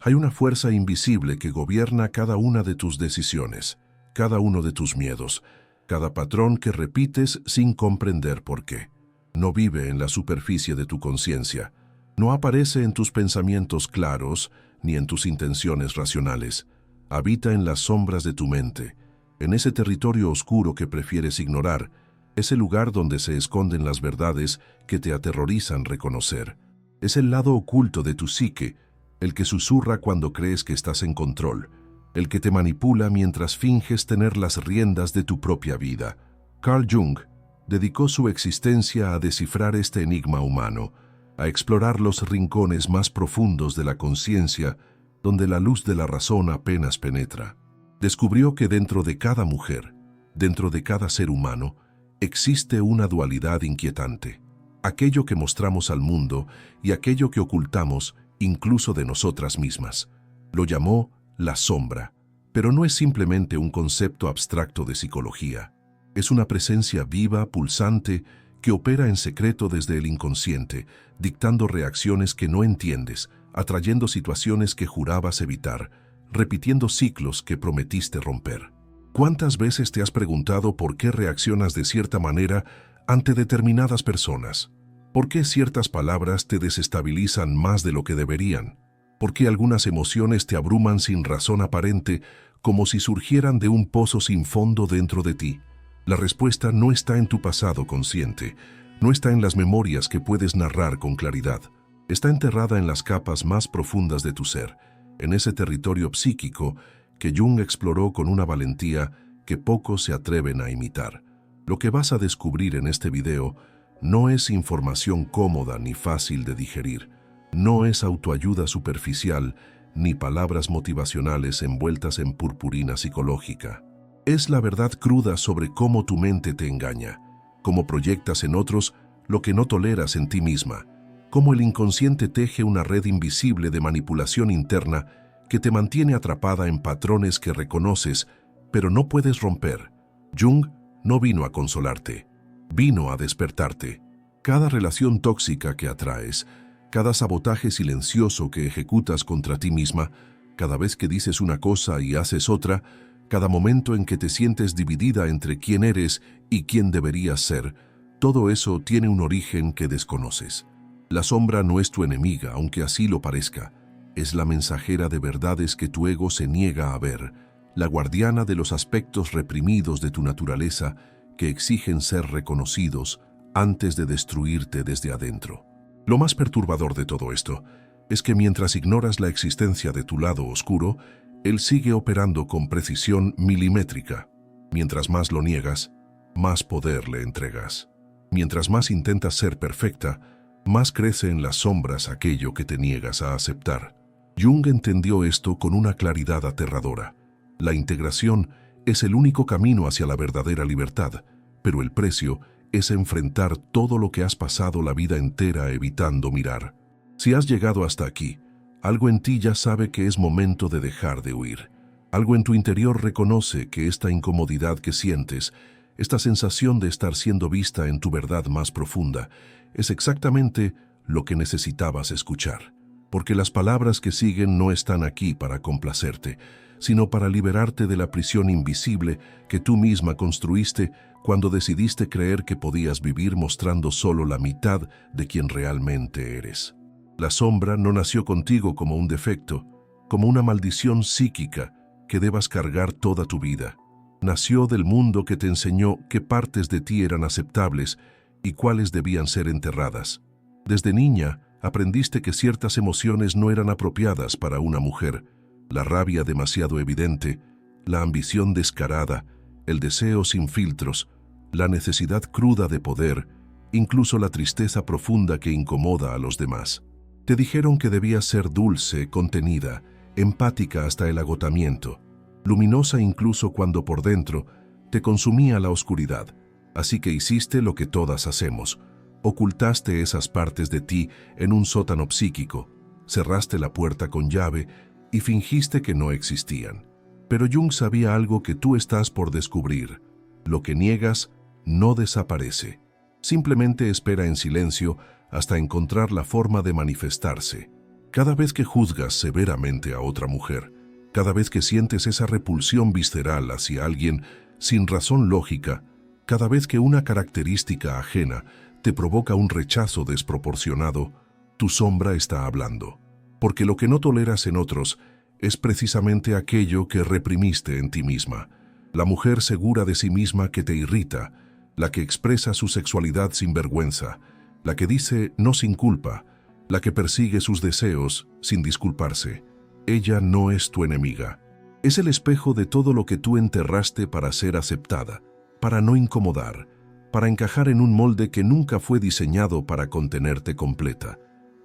Hay una fuerza invisible que gobierna cada una de tus decisiones, cada uno de tus miedos, cada patrón que repites sin comprender por qué. No vive en la superficie de tu conciencia, no aparece en tus pensamientos claros ni en tus intenciones racionales. Habita en las sombras de tu mente, en ese territorio oscuro que prefieres ignorar, ese lugar donde se esconden las verdades que te aterrorizan reconocer. Es el lado oculto de tu psique, el que susurra cuando crees que estás en control, el que te manipula mientras finges tener las riendas de tu propia vida. Carl Jung dedicó su existencia a descifrar este enigma humano, a explorar los rincones más profundos de la conciencia, donde la luz de la razón apenas penetra. Descubrió que dentro de cada mujer, dentro de cada ser humano, existe una dualidad inquietante. Aquello que mostramos al mundo y aquello que ocultamos incluso de nosotras mismas. Lo llamó la sombra, pero no es simplemente un concepto abstracto de psicología. Es una presencia viva, pulsante, que opera en secreto desde el inconsciente, dictando reacciones que no entiendes, atrayendo situaciones que jurabas evitar, repitiendo ciclos que prometiste romper. ¿Cuántas veces te has preguntado por qué reaccionas de cierta manera ante determinadas personas? ¿Por qué ciertas palabras te desestabilizan más de lo que deberían? ¿Por qué algunas emociones te abruman sin razón aparente, como si surgieran de un pozo sin fondo dentro de ti? La respuesta no está en tu pasado consciente, no está en las memorias que puedes narrar con claridad. Está enterrada en las capas más profundas de tu ser, en ese territorio psíquico que Jung exploró con una valentía que pocos se atreven a imitar. Lo que vas a descubrir en este video no es información cómoda ni fácil de digerir, no es autoayuda superficial ni palabras motivacionales envueltas en purpurina psicológica. Es la verdad cruda sobre cómo tu mente te engaña, cómo proyectas en otros lo que no toleras en ti misma, cómo el inconsciente teje una red invisible de manipulación interna que te mantiene atrapada en patrones que reconoces, pero no puedes romper. Jung no vino a consolarte, vino a despertarte. Cada relación tóxica que atraes, cada sabotaje silencioso que ejecutas contra ti misma, cada vez que dices una cosa y haces otra, cada momento en que te sientes dividida entre quién eres y quién deberías ser, todo eso tiene un origen que desconoces. La sombra no es tu enemiga, aunque así lo parezca. Es la mensajera de verdades que tu ego se niega a ver, la guardiana de los aspectos reprimidos de tu naturaleza que exigen ser reconocidos antes de destruirte desde adentro. Lo más perturbador de todo esto es que mientras ignoras la existencia de tu lado oscuro, él sigue operando con precisión milimétrica. Mientras más lo niegas, más poder le entregas. Mientras más intentas ser perfecta, más crece en las sombras aquello que te niegas a aceptar. Jung entendió esto con una claridad aterradora. La integración es el único camino hacia la verdadera libertad, pero el precio es enfrentar todo lo que has pasado la vida entera evitando mirar. Si has llegado hasta aquí, algo en ti ya sabe que es momento de dejar de huir. Algo en tu interior reconoce que esta incomodidad que sientes, esta sensación de estar siendo vista en tu verdad más profunda, es exactamente lo que necesitabas escuchar. Porque las palabras que siguen no están aquí para complacerte, sino para liberarte de la prisión invisible que tú misma construiste cuando decidiste creer que podías vivir mostrando solo la mitad de quien realmente eres. La sombra no nació contigo como un defecto, como una maldición psíquica que debas cargar toda tu vida. Nació del mundo que te enseñó qué partes de ti eran aceptables y cuáles debían ser enterradas. Desde niña, aprendiste que ciertas emociones no eran apropiadas para una mujer: la rabia demasiado evidente, la ambición descarada, el deseo sin filtros, la necesidad cruda de poder, incluso la tristeza profunda que incomoda a los demás. Te dijeron que debías ser dulce, contenida, empática hasta el agotamiento, luminosa incluso cuando por dentro te consumía la oscuridad. Así que hiciste lo que todas hacemos: ocultaste esas partes de ti en un sótano psíquico, cerraste la puerta con llave y fingiste que no existían. Pero Jung sabía algo que tú estás por descubrir: lo que niegas no desaparece, simplemente espera en silencio hasta encontrar la forma de manifestarse. Cada vez que juzgas severamente a otra mujer, cada vez que sientes esa repulsión visceral hacia alguien sin razón lógica, cada vez que una característica ajena te provoca un rechazo desproporcionado, tu sombra está hablando. Porque lo que no toleras en otros es precisamente aquello que reprimiste en ti misma. La mujer segura de sí misma que te irrita, la que expresa su sexualidad sin vergüenza, la que dice no sin culpa, la que persigue sus deseos sin disculparse. Ella no es tu enemiga. Es el espejo de todo lo que tú enterraste para ser aceptada, para no incomodar, para encajar en un molde que nunca fue diseñado para contenerte completa.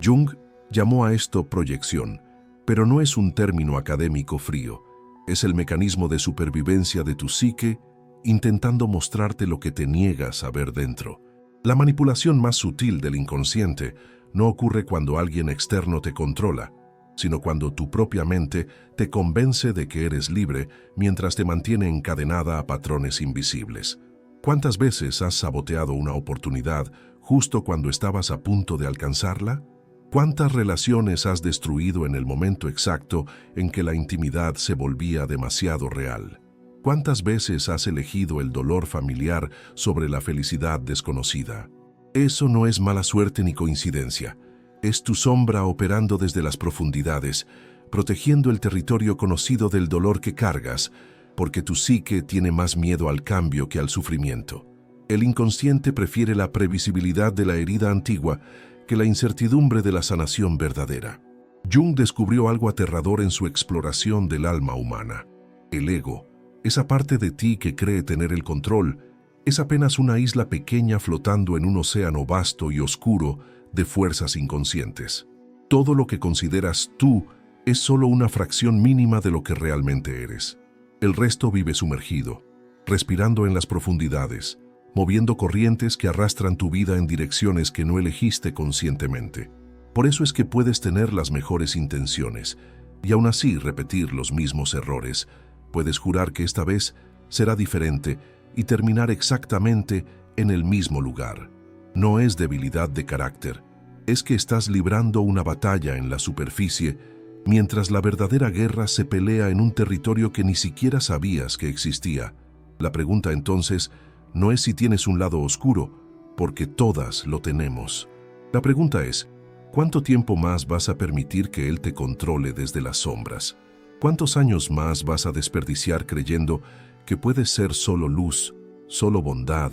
Jung llamó a esto proyección, pero no es un término académico frío. Es el mecanismo de supervivencia de tu psique intentando mostrarte lo que te niegas a ver dentro. La manipulación más sutil del inconsciente no ocurre cuando alguien externo te controla, sino cuando tu propia mente te convence de que eres libre mientras te mantiene encadenada a patrones invisibles. ¿Cuántas veces has saboteado una oportunidad justo cuando estabas a punto de alcanzarla? ¿Cuántas relaciones has destruido en el momento exacto en que la intimidad se volvía demasiado real? ¿Cuántas veces has elegido el dolor familiar sobre la felicidad desconocida? Eso no es mala suerte ni coincidencia. Es tu sombra operando desde las profundidades, protegiendo el territorio conocido del dolor que cargas, porque tu psique tiene más miedo al cambio que al sufrimiento. El inconsciente prefiere la previsibilidad de la herida antigua que la incertidumbre de la sanación verdadera. Jung descubrió algo aterrador en su exploración del alma humana. El ego, esa parte de ti que cree tener el control, es apenas una isla pequeña flotando en un océano vasto y oscuro de fuerzas inconscientes. Todo lo que consideras tú es solo una fracción mínima de lo que realmente eres. El resto vive sumergido, respirando en las profundidades, moviendo corrientes que arrastran tu vida en direcciones que no elegiste conscientemente. Por eso es que puedes tener las mejores intenciones y aún así repetir los mismos errores. Puedes jurar que esta vez será diferente y terminar exactamente en el mismo lugar. No es debilidad de carácter, es que estás librando una batalla en la superficie mientras la verdadera guerra se pelea en un territorio que ni siquiera sabías que existía. La pregunta entonces no es si tienes un lado oscuro, porque todas lo tenemos. La pregunta es, ¿cuánto tiempo más vas a permitir que él te controle desde las sombras? ¿Cuántos años más vas a desperdiciar creyendo que puedes ser solo luz, solo bondad,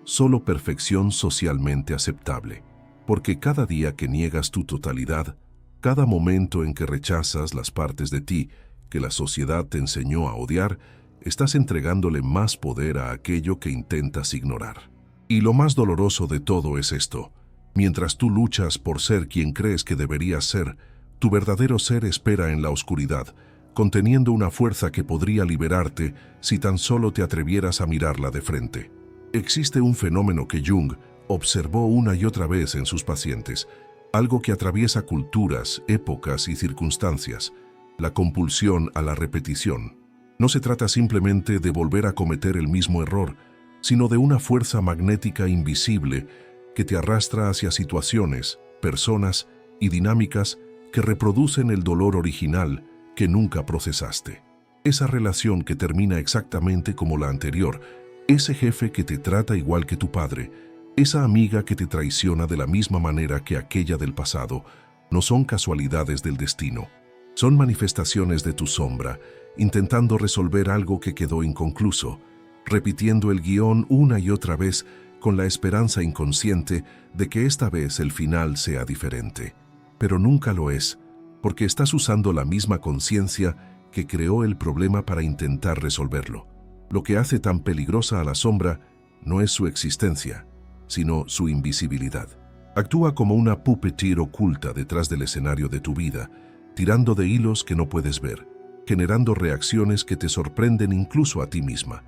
solo perfección socialmente aceptable? Porque cada día que niegas tu totalidad, cada momento en que rechazas las partes de ti que la sociedad te enseñó a odiar, estás entregándole más poder a aquello que intentas ignorar. Y lo más doloroso de todo es esto. Mientras tú luchas por ser quien crees que deberías ser, tu verdadero ser espera en la oscuridad, conteniendo una fuerza que podría liberarte si tan solo te atrevieras a mirarla de frente. Existe un fenómeno que Jung observó una y otra vez en sus pacientes, algo que atraviesa culturas, épocas y circunstancias: la compulsión a la repetición. No se trata simplemente de volver a cometer el mismo error, sino de una fuerza magnética invisible que te arrastra hacia situaciones, personas y dinámicas que reproducen el dolor original que nunca procesaste. Esa relación que termina exactamente como la anterior, ese jefe que te trata igual que tu padre, esa amiga que te traiciona de la misma manera que aquella del pasado, no son casualidades del destino. Son manifestaciones de tu sombra, intentando resolver algo que quedó inconcluso, repitiendo el guión una y otra vez con la esperanza inconsciente de que esta vez el final sea diferente. Pero nunca lo es, porque estás usando la misma conciencia que creó el problema para intentar resolverlo. Lo que hace tan peligrosa a la sombra no es su existencia, sino su invisibilidad. Actúa como una puppeteer oculta detrás del escenario de tu vida, tirando de hilos que no puedes ver, generando reacciones que te sorprenden incluso a ti misma.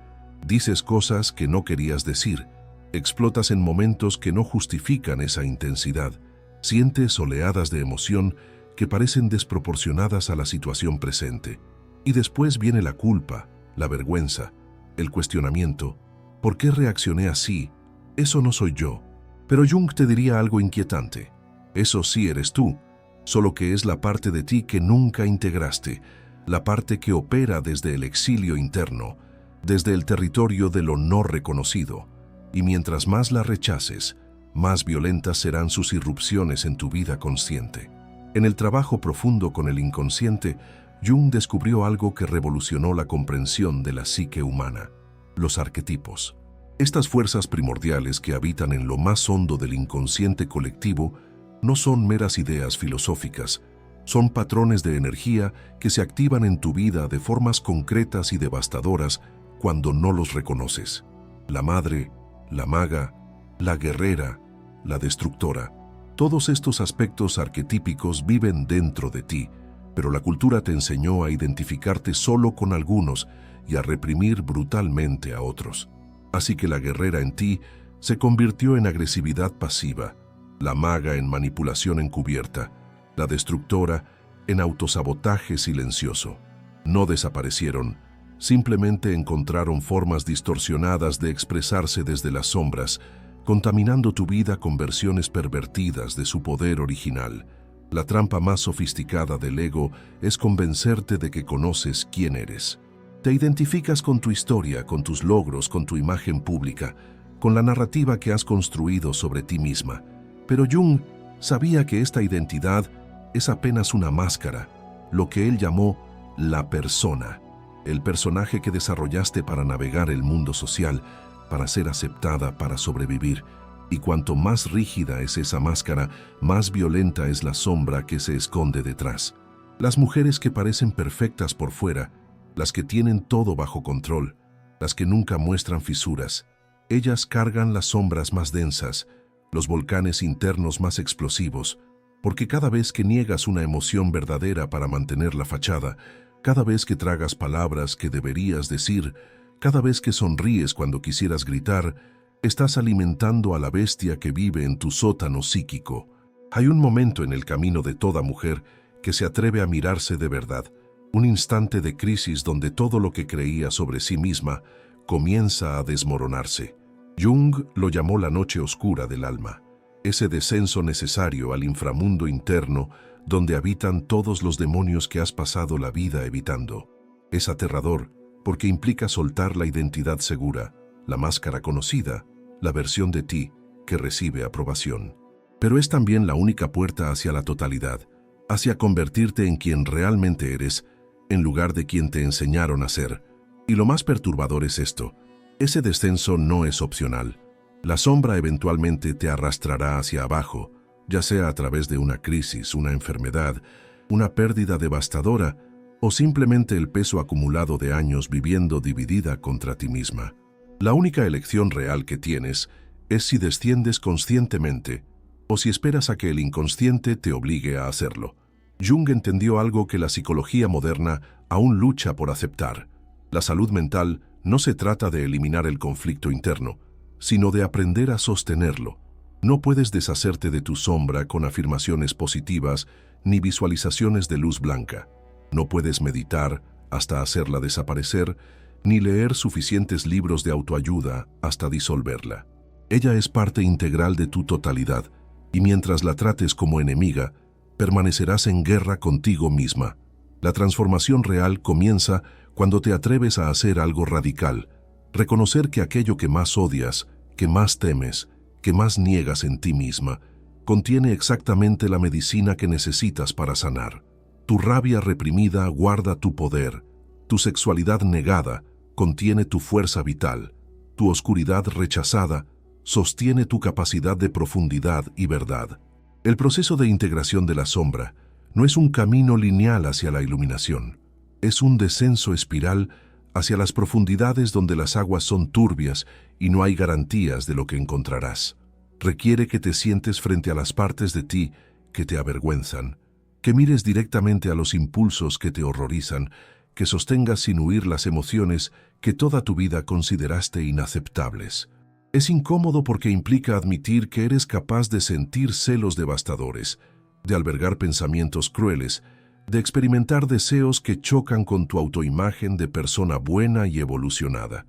Dices cosas que no querías decir, explotas en momentos que no justifican esa intensidad, sientes oleadas de emoción que parecen desproporcionadas a la situación presente. Y después viene la culpa, la vergüenza, el cuestionamiento. ¿Por qué reaccioné así? Eso no soy yo. Pero Jung te diría algo inquietante. Eso sí eres tú, solo que es la parte de ti que nunca integraste, la parte que opera desde el exilio interno, desde el territorio de lo no reconocido. Y mientras más la rechaces, más violentas serán sus irrupciones en tu vida consciente. En el trabajo profundo con el inconsciente, Jung descubrió algo que revolucionó la comprensión de la psique humana: los arquetipos. Estas fuerzas primordiales que habitan en lo más hondo del inconsciente colectivo no son meras ideas filosóficas, son patrones de energía que se activan en tu vida de formas concretas y devastadoras cuando no los reconoces. La madre, la maga, la guerrera, la destructora. Todos estos aspectos arquetípicos viven dentro de ti, pero la cultura te enseñó a identificarte solo con algunos y a reprimir brutalmente a otros. Así que la guerrera en ti se convirtió en agresividad pasiva, la maga en manipulación encubierta, la destructora en autosabotaje silencioso. No desaparecieron, simplemente encontraron formas distorsionadas de expresarse desde las sombras, contaminando tu vida con versiones pervertidas de su poder original. La trampa más sofisticada del ego es convencerte de que conoces quién eres. Te identificas con tu historia, con tus logros, con tu imagen pública, con la narrativa que has construido sobre ti misma. Pero Jung sabía que esta identidad es apenas una máscara, lo que él llamó la persona, el personaje que desarrollaste para navegar el mundo social, para ser aceptada, para sobrevivir. Y cuanto más rígida es esa máscara, más violenta es la sombra que se esconde detrás. Las mujeres que parecen perfectas por fuera, las que tienen todo bajo control, las que nunca muestran fisuras, ellas cargan las sombras más densas, los volcanes internos más explosivos, porque cada vez que niegas una emoción verdadera para mantener la fachada, cada vez que tragas palabras que deberías decir, cada vez que sonríes cuando quisieras gritar, estás alimentando a la bestia que vive en tu sótano psíquico. Hay un momento en el camino de toda mujer que se atreve a mirarse de verdad, un instante de crisis donde todo lo que creía sobre sí misma comienza a desmoronarse. Jung lo llamó la noche oscura del alma, ese descenso necesario al inframundo interno donde habitan todos los demonios que has pasado la vida evitando. Es aterrador porque implica soltar la identidad segura, la máscara conocida, la versión de ti que recibe aprobación. Pero es también la única puerta hacia la totalidad, hacia convertirte en quien realmente eres, en lugar de quien te enseñaron a ser. Y lo más perturbador es esto: ese descenso no es opcional. La sombra eventualmente te arrastrará hacia abajo, ya sea a través de una crisis, una enfermedad, una pérdida devastadora, o simplemente el peso acumulado de años viviendo dividida contra ti misma. La única elección real que tienes es si desciendes conscientemente o si esperas a que el inconsciente te obligue a hacerlo. Jung entendió algo que la psicología moderna aún lucha por aceptar. La salud mental no se trata de eliminar el conflicto interno, sino de aprender a sostenerlo. No puedes deshacerte de tu sombra con afirmaciones positivas ni visualizaciones de luz blanca. No puedes meditar hasta hacerla desaparecer, ni leer suficientes libros de autoayuda hasta disolverla. Ella es parte integral de tu totalidad, y mientras la trates como enemiga, permanecerás en guerra contigo misma. La transformación real comienza cuando te atreves a hacer algo radical, reconocer que aquello que más odias, que más temes, que más niegas en ti misma, contiene exactamente la medicina que necesitas para sanar. Tu rabia reprimida guarda tu poder, tu sexualidad negada contiene tu fuerza vital, tu oscuridad rechazada sostiene tu capacidad de profundidad y verdad. El proceso de integración de la sombra no es un camino lineal hacia la iluminación, es un descenso espiral hacia las profundidades donde las aguas son turbias y no hay garantías de lo que encontrarás. Requiere que te sientes frente a las partes de ti que te avergüenzan, que mires directamente a los impulsos que te horrorizan, que sostengas sin huir las emociones que toda tu vida consideraste inaceptables. Es incómodo porque implica admitir que eres capaz de sentir celos devastadores, de albergar pensamientos crueles, de experimentar deseos que chocan con tu autoimagen de persona buena y evolucionada.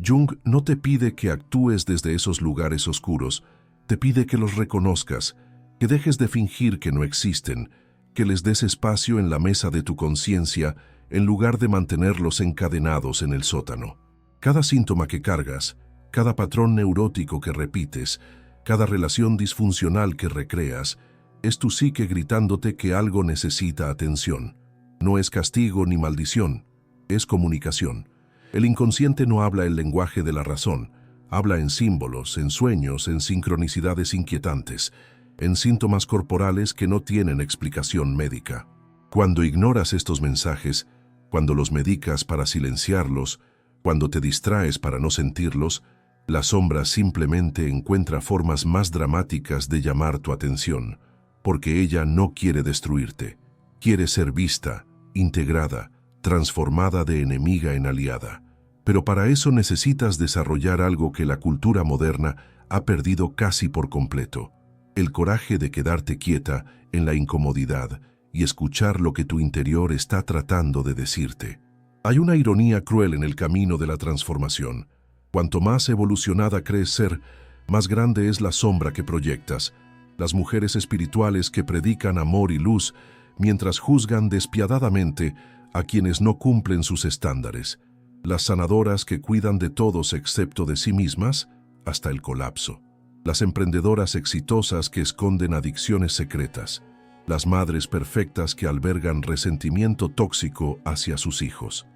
Jung no te pide que actúes desde esos lugares oscuros, te pide que los reconozcas, que dejes de fingir que no existen, que les des espacio en la mesa de tu conciencia en lugar de mantenerlos encadenados en el sótano. Cada síntoma que cargas, cada patrón neurótico que repites, cada relación disfuncional que recreas, es tu psique gritándote que algo necesita atención. No es castigo ni maldición, es comunicación. El inconsciente no habla el lenguaje de la razón, habla en símbolos, en sueños, en sincronicidades inquietantes, en síntomas corporales que no tienen explicación médica. Cuando ignoras estos mensajes, cuando los medicas para silenciarlos, cuando te distraes para no sentirlos, la sombra simplemente encuentra formas más dramáticas de llamar tu atención, porque ella no quiere destruirte, quiere ser vista, integrada, transformada de enemiga en aliada. Pero para eso necesitas desarrollar algo que la cultura moderna ha perdido casi por completo: el coraje de quedarte quieta en la incomodidad y escuchar lo que tu interior está tratando de decirte. Hay una ironía cruel en el camino de la transformación. Cuanto más evolucionada crees ser, más grande es la sombra que proyectas. Las mujeres espirituales que predican amor y luz, mientras juzgan despiadadamente a quienes no cumplen sus estándares. Las sanadoras que cuidan de todos excepto de sí mismas, hasta el colapso. Las emprendedoras exitosas que esconden adicciones secretas. Las madres perfectas que albergan resentimiento tóxico hacia sus hijos.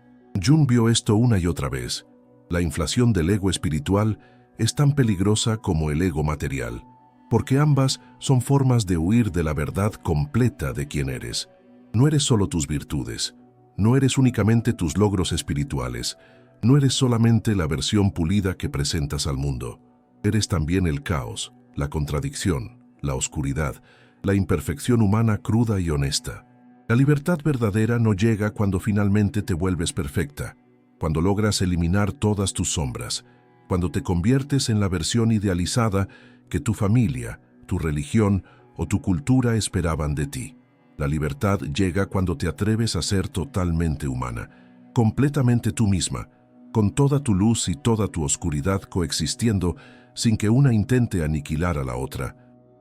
Jung vio esto una y otra vez. La inflación del ego espiritual es tan peligrosa como el ego material, porque ambas son formas de huir de la verdad completa de quién eres. No eres solo tus virtudes, no eres únicamente tus logros espirituales, no eres solamente la versión pulida que presentas al mundo. Eres también el caos, la contradicción, la oscuridad, la imperfección humana cruda y honesta. La libertad verdadera no llega cuando finalmente te vuelves perfecta, cuando logras eliminar todas tus sombras, cuando te conviertes en la versión idealizada que tu familia, tu religión o tu cultura esperaban de ti. La libertad llega cuando te atreves a ser totalmente humana, completamente tú misma, con toda tu luz y toda tu oscuridad coexistiendo sin que una intente aniquilar a la otra.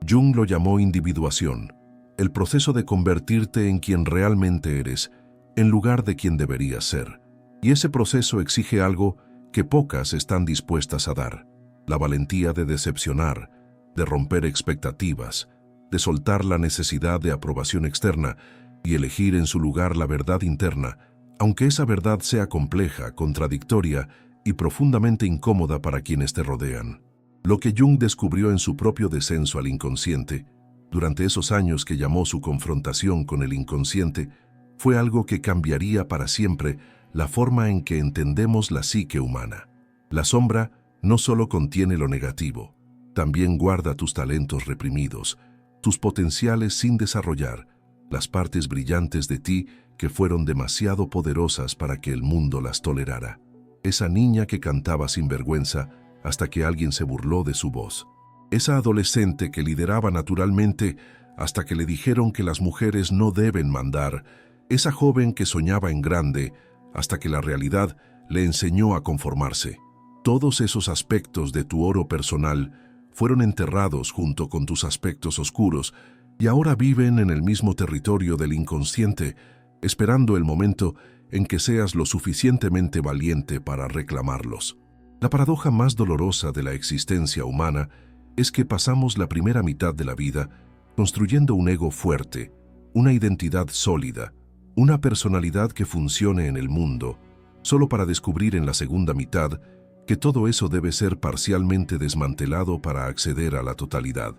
Jung lo llamó individuación, el proceso de convertirte en quien realmente eres, en lugar de quien deberías ser. Y ese proceso exige algo que pocas están dispuestas a dar: la valentía de decepcionar, de romper expectativas, de soltar la necesidad de aprobación externa y elegir en su lugar la verdad interna, aunque esa verdad sea compleja, contradictoria y profundamente incómoda para quienes te rodean. Lo que Jung descubrió en su propio descenso al inconsciente, durante esos años que llamó su confrontación con el inconsciente, fue algo que cambiaría para siempre la forma en que entendemos la psique humana. La sombra no solo contiene lo negativo, también guarda tus talentos reprimidos, tus potenciales sin desarrollar, las partes brillantes de ti que fueron demasiado poderosas para que el mundo las tolerara. Esa niña que cantaba sin vergüenza hasta que alguien se burló de su voz. Esa adolescente que lideraba naturalmente hasta que le dijeron que las mujeres no deben mandar. Esa joven que soñaba en grande hasta que la realidad le enseñó a conformarse. Todos esos aspectos de tu oro personal fueron enterrados junto con tus aspectos oscuros y ahora viven en el mismo territorio del inconsciente, esperando el momento en que seas lo suficientemente valiente para reclamarlos. La paradoja más dolorosa de la existencia humana es que pasamos la primera mitad de la vida construyendo un ego fuerte, una identidad sólida, una personalidad que funcione en el mundo, solo para descubrir en la segunda mitad que todo eso debe ser parcialmente desmantelado para acceder a la totalidad.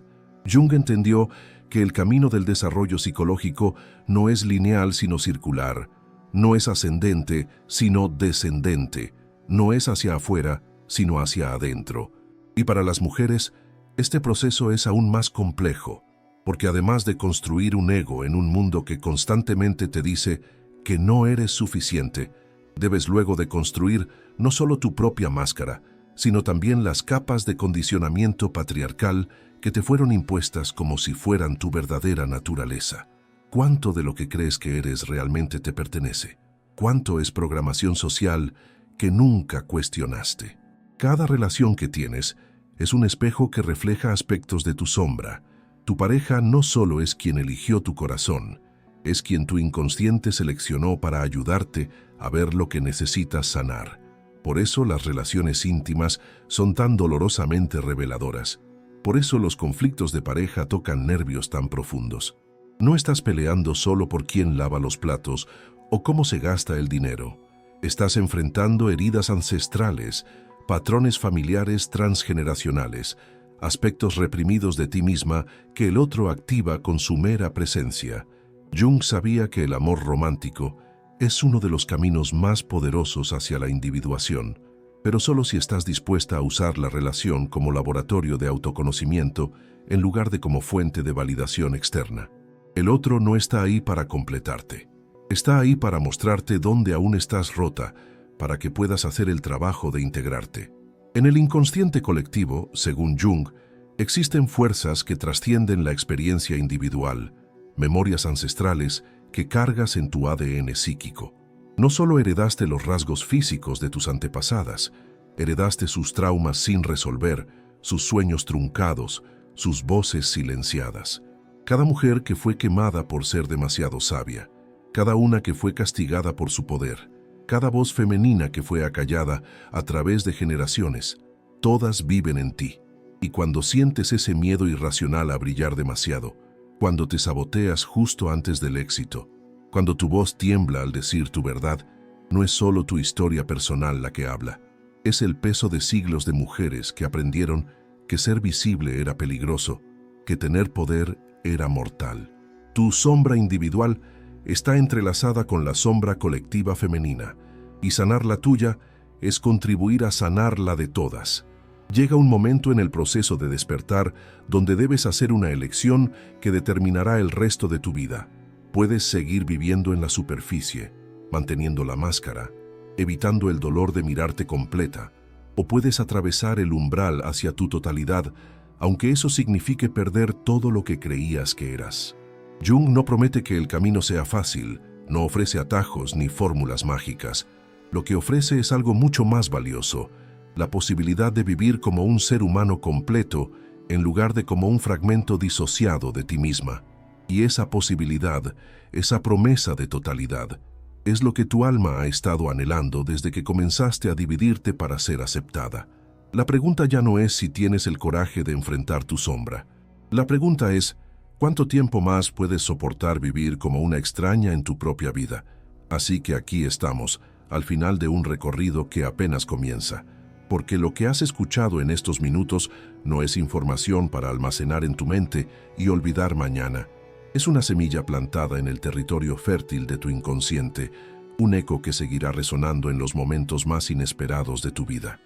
Jung entendió que el camino del desarrollo psicológico no es lineal sino circular, no es ascendente sino descendente, no es hacia afuera sino hacia adentro. Y para las mujeres, este proceso es aún más complejo, porque además de construir un ego en un mundo que constantemente te dice que no eres suficiente, debes luego de construir no solo tu propia máscara, sino también las capas de condicionamiento patriarcal que te fueron impuestas como si fueran tu verdadera naturaleza. ¿Cuánto de lo que crees que eres realmente te pertenece? ¿Cuánto es programación social que nunca cuestionaste? Cada relación que tienes es un espejo que refleja aspectos de tu sombra. Tu pareja no solo es quien eligió tu corazón, Es quien tu inconsciente seleccionó para ayudarte a ver lo que necesitas sanar. Por eso las relaciones íntimas son tan dolorosamente reveladoras. Por eso los conflictos de pareja tocan nervios tan profundos. No estás peleando solo por quién lava los platos o cómo se gasta el dinero. Estás enfrentando heridas ancestrales, patrones familiares transgeneracionales, aspectos reprimidos de ti misma que el otro activa con su mera presencia. Jung sabía que el amor romántico es uno de los caminos más poderosos hacia la individuación, pero solo si estás dispuesta a usar la relación como laboratorio de autoconocimiento en lugar de como fuente de validación externa. El otro no está ahí para completarte. Está ahí para mostrarte dónde aún estás rota, para que puedas hacer el trabajo de integrarte. En el inconsciente colectivo, según Jung, existen fuerzas que trascienden la experiencia individual, memorias ancestrales que cargas en tu ADN psíquico. No solo heredaste los rasgos físicos de tus antepasadas, heredaste sus traumas sin resolver, sus sueños truncados, sus voces silenciadas. Cada mujer que fue quemada por ser demasiado sabia, cada una que fue castigada por su poder, cada voz femenina que fue acallada a través de generaciones, todas viven en ti. Y cuando sientes ese miedo irracional a brillar demasiado, cuando te saboteas justo antes del éxito, cuando tu voz tiembla al decir tu verdad, no es solo tu historia personal la que habla, es el peso de siglos de mujeres que aprendieron que ser visible era peligroso, que tener poder era mortal. Tu sombra individual está entrelazada con la sombra colectiva femenina, y sanar la tuya es contribuir a sanar la de todas. Llega un momento en el proceso de despertar donde debes hacer una elección que determinará el resto de tu vida. Puedes seguir viviendo en la superficie, manteniendo la máscara, evitando el dolor de mirarte completa, o puedes atravesar el umbral hacia tu totalidad, aunque eso signifique perder todo lo que creías que eras. Jung no promete que el camino sea fácil, no ofrece atajos ni fórmulas mágicas. Lo que ofrece es algo mucho más valioso, la posibilidad de vivir como un ser humano completo en lugar de como un fragmento disociado de ti misma. Y esa posibilidad, esa promesa de totalidad, es lo que tu alma ha estado anhelando desde que comenzaste a dividirte para ser aceptada. La pregunta ya no es si tienes el coraje de enfrentar tu sombra. La pregunta es, ¿cuánto tiempo más puedes soportar vivir como una extraña en tu propia vida? Así que aquí estamos, al final de un recorrido que apenas comienza. Porque lo que has escuchado en estos minutos no es información para almacenar en tu mente y olvidar mañana. Es una semilla plantada en el territorio fértil de tu inconsciente, un eco que seguirá resonando en los momentos más inesperados de tu vida.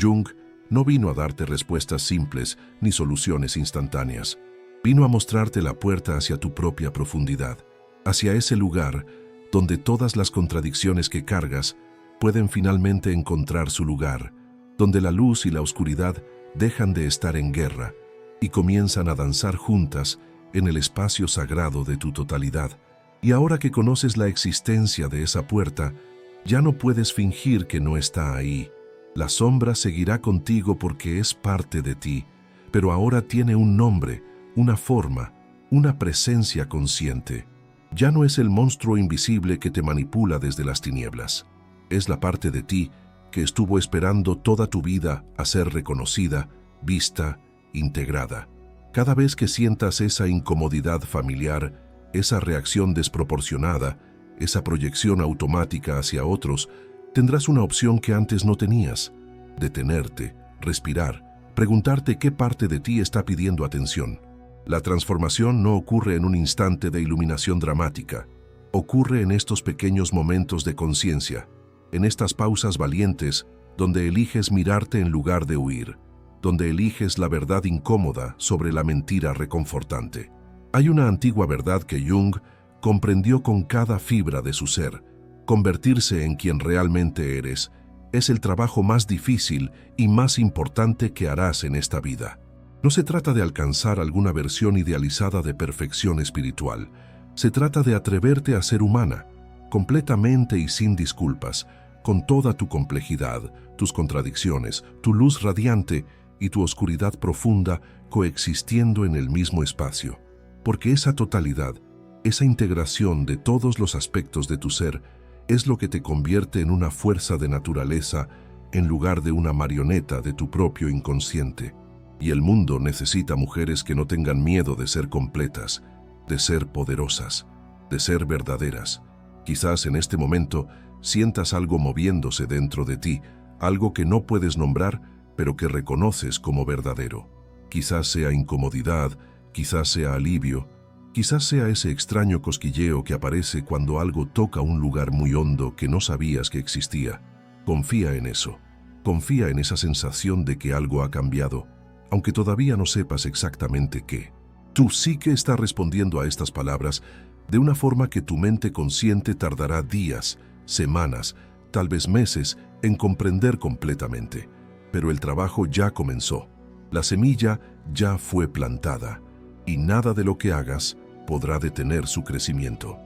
Jung no vino a darte respuestas simples ni soluciones instantáneas. Vino a mostrarte la puerta hacia tu propia profundidad, hacia ese lugar donde todas las contradicciones que cargas pueden finalmente encontrar su lugar, donde la luz y la oscuridad dejan de estar en guerra y comienzan a danzar juntas en el espacio sagrado de tu totalidad. Y ahora que conoces la existencia de esa puerta, ya no puedes fingir que no está ahí. La sombra seguirá contigo porque es parte de ti, pero ahora tiene un nombre, una forma, una presencia consciente. Ya no es el monstruo invisible que te manipula desde las tinieblas. Es la parte de ti que estuvo esperando toda tu vida a ser reconocida, vista, integrada. Cada vez que sientas esa incomodidad familiar, esa reacción desproporcionada, esa proyección automática hacia otros, tendrás una opción que antes no tenías: detenerte, respirar, preguntarte qué parte de ti está pidiendo atención. La transformación no ocurre en un instante de iluminación dramática, ocurre en estos pequeños momentos de conciencia, en estas pausas valientes donde eliges mirarte en lugar de huir, donde eliges la verdad incómoda sobre la mentira reconfortante. Hay una antigua verdad que Jung comprendió con cada fibra de su ser: convertirse en quien realmente eres es el trabajo más difícil y más importante que harás en esta vida. No se trata de alcanzar alguna versión idealizada de perfección espiritual. Se trata de atreverte a ser humana, completamente y sin disculpas, con toda tu complejidad, tus contradicciones, tu luz radiante y tu oscuridad profunda coexistiendo en el mismo espacio. Porque esa totalidad Esa integración de todos los aspectos de tu ser es lo que te convierte en una fuerza de naturaleza en lugar de una marioneta de tu propio inconsciente. Y el mundo necesita mujeres que no tengan miedo de ser completas, de ser poderosas, de ser verdaderas. Quizás en este momento sientas algo moviéndose dentro de ti, algo que no puedes nombrar, pero que reconoces como verdadero. Quizás sea incomodidad, quizás sea alivio, quizás sea ese extraño cosquilleo que aparece cuando algo toca un lugar muy hondo que no sabías que existía. Confía en eso. Confía en esa sensación de que algo ha cambiado, aunque todavía no sepas exactamente qué. Tu psique está respondiendo a estas palabras de una forma que tu mente consciente tardará días, semanas, tal vez meses en comprender completamente. Pero el trabajo ya comenzó. La semilla ya fue plantada y nada de lo que hagas podrá detener su crecimiento.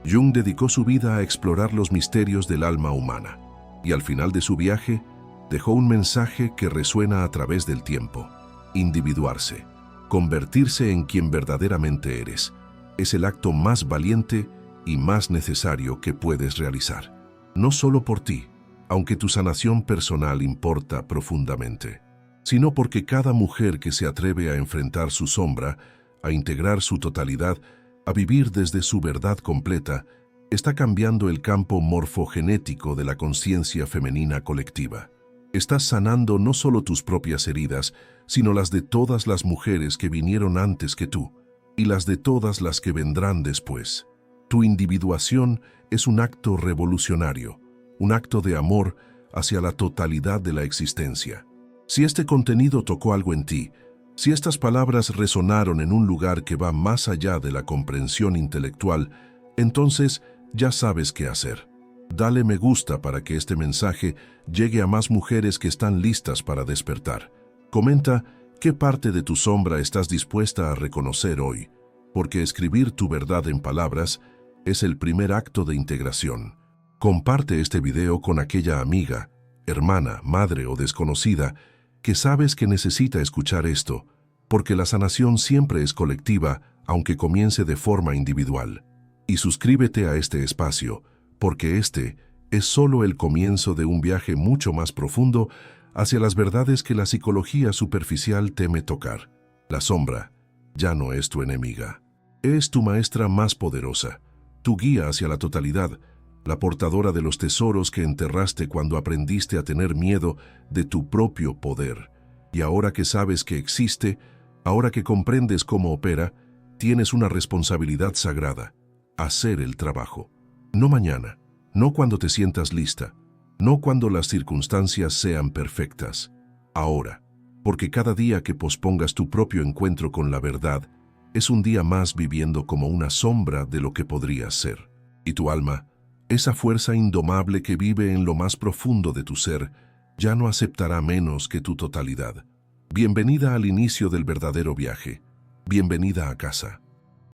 Jung dedicó su vida a explorar los misterios del alma humana y al final de su viaje dejó un mensaje que resuena a través del tiempo. Individuarse, convertirse en quien verdaderamente eres, es el acto más valiente y más necesario que puedes realizar. No solo por ti, aunque tu sanación personal importa profundamente, sino porque cada mujer que se atreve a enfrentar su sombra, a integrar su totalidad, a vivir desde su verdad completa, está cambiando el campo morfogenético de la conciencia femenina colectiva. Estás sanando no solo tus propias heridas, sino las de todas las mujeres que vinieron antes que tú, y las de todas las que vendrán después. Tu individuación es un acto revolucionario, un acto de amor hacia la totalidad de la existencia. Si este contenido tocó algo en ti, si estas palabras resonaron en un lugar que va más allá de la comprensión intelectual, entonces ya sabes qué hacer. Dale me gusta para que este mensaje llegue a más mujeres que están listas para despertar. Comenta qué parte de tu sombra estás dispuesta a reconocer hoy, porque escribir tu verdad en palabras es el primer acto de integración. Comparte este video con aquella amiga, hermana, madre o desconocida que sabes que necesita escuchar esto, porque la sanación siempre es colectiva, aunque comience de forma individual. Y suscríbete a este espacio, porque este es solo el comienzo de un viaje mucho más profundo hacia las verdades que la psicología superficial teme tocar. La sombra ya no es tu enemiga. Es tu maestra más poderosa, tu guía hacia la totalidad, la portadora de los tesoros que enterraste cuando aprendiste a tener miedo de tu propio poder. Y ahora que sabes que existe, ahora que comprendes cómo opera, tienes una responsabilidad sagrada: hacer el trabajo. No mañana, no cuando te sientas lista, no cuando las circunstancias sean perfectas. Ahora, porque cada día que pospongas tu propio encuentro con la verdad, es un día más viviendo como una sombra de lo que podrías ser. Y tu alma, esa fuerza indomable que vive en lo más profundo de tu ser, ya no aceptará menos que tu totalidad. Bienvenida al inicio del verdadero viaje. Bienvenida a casa.